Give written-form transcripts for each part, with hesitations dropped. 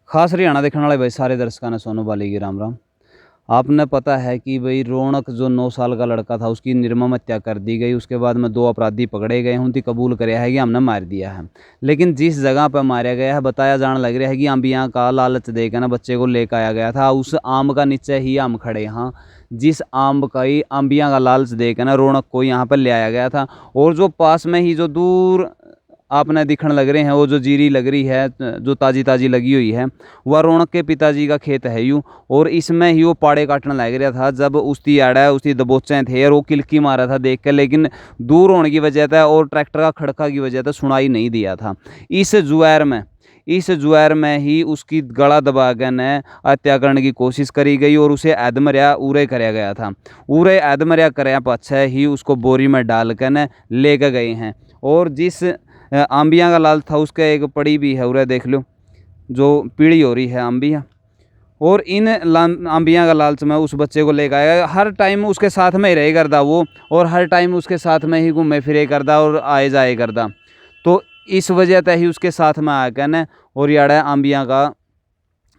खास हरियाणा देखने वाले भाई सारे दर्शकों ने सोनू बाली की राम राम। आपने पता है कि भाई रौनक जो 9 साल का लड़का था उसकी निर्मम हत्या कर दी गई। उसके बाद में 2 अपराधी पकड़े गए, उनकी कबूल कराया है कि हमने मार दिया है। लेकिन जिस जगह पर मारा गया है बताया जाने लग रहा है कि अंबिया का लालच देकर ना बच्चे को लेकर आया गया था। उस आम का नीचे ही हम खड़े यहाँ, जिस आम का ही अंबिया का लालच देकर ना रौनक को यहाँ पर ले आया गया था। और जो पास में ही जो दूर आपने दिखने लग रहे हैं वो जो जीरी लग रही है, जो ताज़ी ताज़ी लगी हुई है, वह रौनक के पिताजी का खेत है यूँ। और इसमें ही वो पाड़े काटने लग रहा था जब उसकी आड़ा उसकी दबोचे थे और वो किलकी मारा था देख कर, लेकिन दूर होने की वजह था और ट्रैक्टर का खड़का की वजह था सुनाई नहीं दिया था। इस जुएर में ही उसकी गला दबा कर ने हत्या करने की कोशिश करी गई और उसे ऐदमर्या उरे कराया गया था। उरे ऐदमर्या कराया पाछे ही उसको बोरी में डाल कर ने लेकर गए हैं। और जिस आंबिया का लाल था उसका एक पड़ी भी है, उरे देख लो जो पीढ़ी हो रही है आंबिया। और इन आंबिया का लालच में उस बच्चे को लेकर आएगा, हर टाइम उसके साथ में ही रहे करदा वो, और हर टाइम उसके साथ में ही घूमे फिरे करदा और आए जाए करदा। तो इस वजह से ही उसके साथ में आकर ने और याड़ा आंबिया का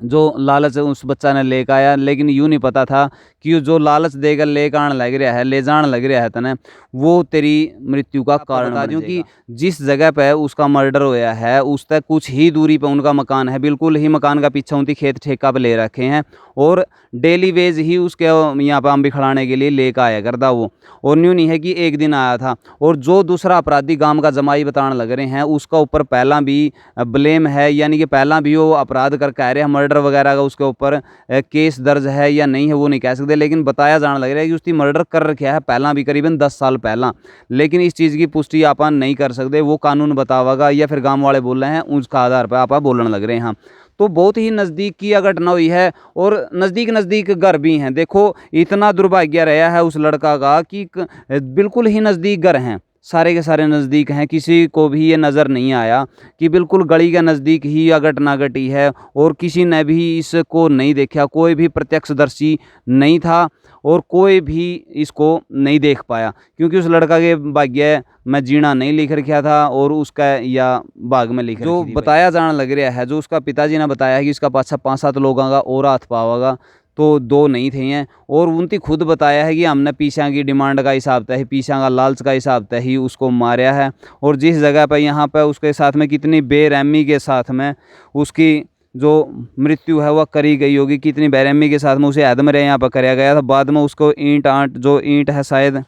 जो लालच उस बच्चा ने लेकर आया। लेकिन यूँ नहीं पता था कि जो लालच देकर लेकर आने लग रहा है, ले जाने लग रहा है तने, वो तेरी मृत्यु का कारण बता दूँ कि जिस जगह पे उसका मर्डर होया है उस तक कुछ ही दूरी पे उनका मकान है, बिल्कुल ही मकान का पीछे उनकी खेत ठेका पे ले रखे हैं और डेली वेज ही उसके यहाँ पे अम्बी खड़ाने के लिए लेकर आया करता वो। और न्यू नहीं है कि एक दिन आया था। और जो दूसरा अपराधी गांव का जमाई बताने लग रहे हैं उसका ऊपर पहला भी ब्लेम है, यानी कि पहला भी वो अपराध कर कह रहे हैं, मर्डर वगैरह का उसके ऊपर केस दर्ज है या नहीं है वो नहीं कह सकते, लेकिन बताया जाने लग रहा है कि उसकी मर्डर कर रखा है पहला भी, करीबन 10 साल पहला। लेकिन इस चीज़ की पुष्टि आप नहीं कर सकते, वो कानून बतावागा या फिर गाँव वाले बोल रहे हैं उसका आधार पर आप बोलने लग रहे हैं। तो बहुत ही नज़दीक की घटना हुई है और नज़दीक घर भी हैं। देखो इतना दुर्भाग्य रहा है उस लड़का का कि बिल्कुल ही नज़दीक घर हैं, सारे के सारे नज़दीक हैं, किसी को भी ये नज़र नहीं आया कि बिल्कुल गली के नज़दीक ही यह घटना घटी है और किसी ने भी इसको नहीं देखा, कोई भी प्रत्यक्षदर्शी नहीं था और कोई भी इसको नहीं देख पाया, क्योंकि उस लड़का के भाग्य में जीना नहीं लिख रखा था और उसका या बाग में लिख जो बताया जाने लग रहा है, जो उसका पिताजी ने बताया है कि इसका पाछा 5-7 लोगों का और हाथ पावागा, तो 2 नहीं थे हैं। और उनकी खुद बताया है कि हमने पीछा की डिमांड का हिसाब तय, पीछा का लालच का हिसाब तय ही उसको मारा है। और जिस जगह पर यहाँ पर उसके साथ में कितनी बेरहमी के साथ में उसकी जो मृत्यु है वह करी गई होगी, कितनी बेरहमी के साथ में उसे ऐदमर्या यहाँ पर कराया गया था। बाद में उसको ईंट है शायद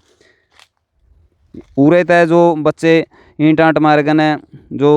पूरे तय जो बच्चे ईंट आंट मार कर ने जो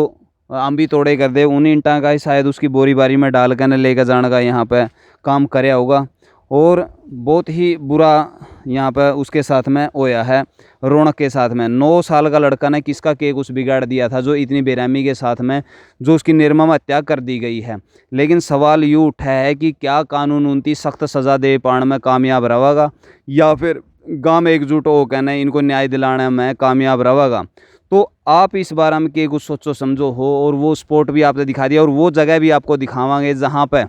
आंबी तोड़े कर दे, उन ईंटा का ही शायद उसकी बोरी बारी में डाल कर लेकर जाने का यहाँ पे काम कराया होगा। और बहुत ही बुरा यहाँ पर उसके साथ में होया है, रौनक के साथ में। 9 साल का लड़का ने किसका केक उस बिगाड़ दिया था जो इतनी बेरहमी के साथ में जो उसकी निर्मम हत्या कर दी गई है। लेकिन सवाल यूँ उठा है कि क्या कानून उनकी सख्त सज़ा दे पाने में कामयाब रहेगा या फिर गांव एकजुट हो कहने इनको न्याय दिलाने में कामयाब रहेगा। तो आप इस बारे में के कुछ सोचो समझो हो, और वो स्पॉट भी आपने दिखा दिया और वो जगह भी आपको दिखावांगे जहाँ पे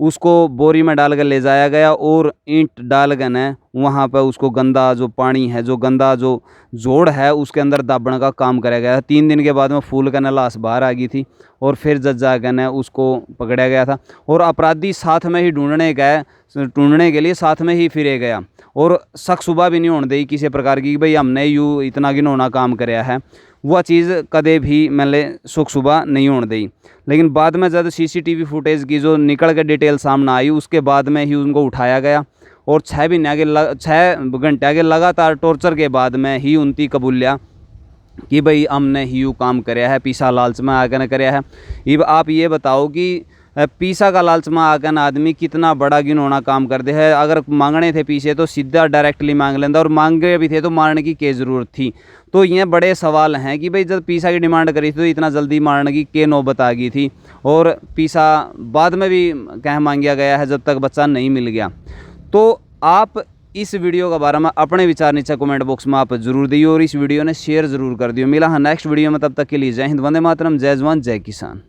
उसको बोरी में डाल कर ले जाया गया और ईंट डाल कर न वहाँ पर उसको गंदा जो पानी है, जो गंदा जो जोड़ है उसके अंदर दाबने का काम कराया गया था। 3 दिन के बाद में फूल का न लाश बाहर आ गई थी और फिर जज जाकर न उसको पकड़ा गया था। और अपराधी साथ में ही ढूंढने के लिए साथ में ही फिरे गया और शक सुबह भी नहीं होने दी किसी प्रकार की भाई हमने यूँ इतना घिनौना काम कराया है, वह चीज़ कदे भी मैंने सुख सुबह नहीं होने दी। लेकिन बाद में जब CCTV फुटेज की जो निकल के डिटेल सामने आई उसके बाद में ही उनको उठाया गया और 6 घंटे के लगातार टॉर्चर के बाद में ही उनकी कबूलिया कि भाई हमने ही यूँ काम कराया है, पीसा लालच में आकर न कराया है। अब आप ये बताओ कि पीसा का लालच में आकर आदमी कितना बड़ा घिनौना काम करते हैं। अगर मांगने थे पीछे तो सीधा डायरेक्टली मांग लेंदा, और मांगे भी थे तो मारने की क्या ज़रूरत थी। तो ये बड़े सवाल हैं कि भाई जब पीसा की डिमांड करी थी तो इतना जल्दी मारने की क्या नौबत आ गई थी, और पीसा बाद में भी कह मांगा गया है जब तक बच्चा नहीं मिल गया। तो आप इस वीडियो के बारे में अपने विचार नीचे कमेंट बॉक्स में आप जरूर दिए और इस वीडियो ने शेयर ज़रूर कर दियो। मिला है नेक्स्ट वीडियो में, तब तक के लिए जय हिंद, वंदे मातरम, जय जवान जय किसान।